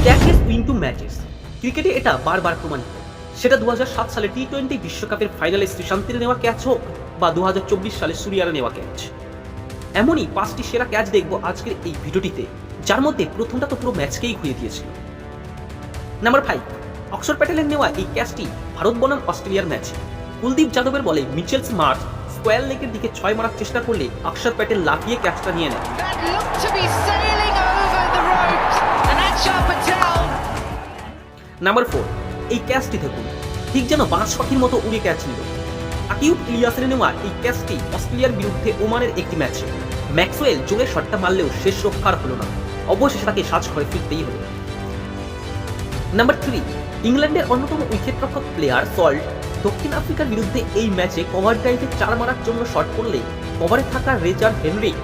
Catches win two matches, ক্রিকেটে এটা বারবার প্রমাণিত। সেটা 2007 সালে টি-20 বিশ্বকাপের ফাইনালে শ্রীশান্তির নেওয়া ক্যাচ হোক বা 2024 সালে সুরিয়ার নেওয়া ক্যাচ। এমনই 5টি সেরা ক্যাচ দেখবো আজকের এই ভিডিওটিতে, যার মধ্যে প্রথমটা তো পুরো ম্যাচকেই ঘুরিয়ে দিয়েছিল। নাম্বার 5, অক্ষর প্যাটেলের নেওয়া এই ক্যাচটি ভারত বনাম অস্ট্রেলিয়ার ম্যাচে কুলদীপ যাদবের বলে মিচেল স্মার্ট স্কোয়ার লেগের দিকে 6 মারার চেষ্টা করলে অক্ষর প্যাটেল লাফিয়ে ক্যাচটা নিয়ে নেয়। নাম্বার 4, এই ক্যাচটি দেখুন, ঠিক যেন বাঁশ পাখির মতো উড়ে ক্যাচ নিল। আকিব ইলিয়াসের নেওয়া এই ক্যাচটি অস্ট্রেলিয়ার বিরুদ্ধে ওমানের একটি ম্যাচে ম্যাক্সওয়েল জোরে শটটা মারলেও শেষ রক্ষার হলো না, অবশেষে তাকে সাজ ঘরে ফিরতেই হলো। নাম্বার 3, ইংল্যান্ডের অন্যতম উইকেটরক্ষক প্লেয়ার সল্ট দক্ষিণ আফ্রিকার বিরুদ্ধে এই ম্যাচে কভার ড্রাইভে 4 মারার জন্য শট করলে কভারে থাকা রেজার হেনরিক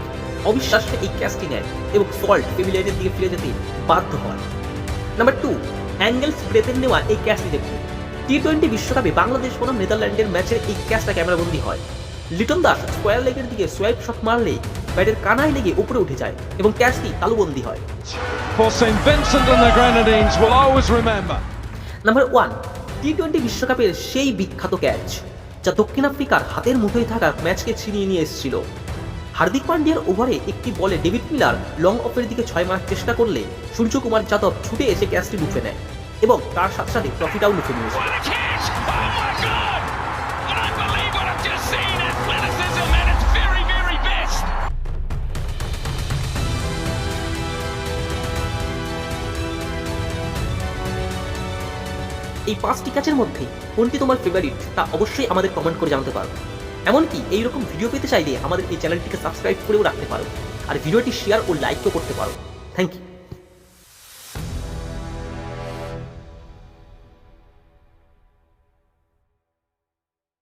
অবিশ্বাস্য এই ক্যাচটি নেয় এবং সল্ট পেভিলিয়নের দিকে ফিরে যেতে বাধ্য হয়। নাম্বার 2, অ্যাঙ্গেলস ব্রেথের নেওয়া এই ক্যাচটি দেখুন। টি-20 বিশ্বকাপে বাংলাদেশ বনাম নেদারল্যান্ডের ম্যাচের এই ক্যাচটা ক্যামেরাবন্দি হয়। লিটন দাস স্কোয়ার লেগের দিকে সোয়াইপ শট মারলে ব্যাটের কানায় লেগে উপরে উঠে যায় এবং ক্যাচটি তালুবন্দি হয়। নাম্বার 1, টি-20 বিশ্বকাপের সেই বিখ্যাত ক্যাচ যা দক্ষিণ আফ্রিকার হাতের মুঠোয় থাকা ম্যাচকে ছিনিয়ে নিয়ে এসেছিল। হার্দিক পান্ডিয়ার ওভারে একটি বলে ডেভিড মিলার লং অফের দিকে 6 মারার চেষ্টা করলে সূর্যকুমার যাদব ছুটে এসে ক্যাচটি লুফে নেয় এবং তার সাথে সাথে ট্রফিটাও লুফে নিয়েছে। এই 5টি ক্যাচের মধ্যে কোনটি তোমার ফেভারিট তা অবশ্যই আমাদের কমেন্ট করে জানাতে পারো। এমনকি এইরকম ভিডিও পেতে চাইলে আমাদের এই চ্যানেলটিকে সাবস্ক্রাইব করেও রাখতে পারো আর ভিডিওটি শেয়ার ও লাইকও করতে পারো। Thank you.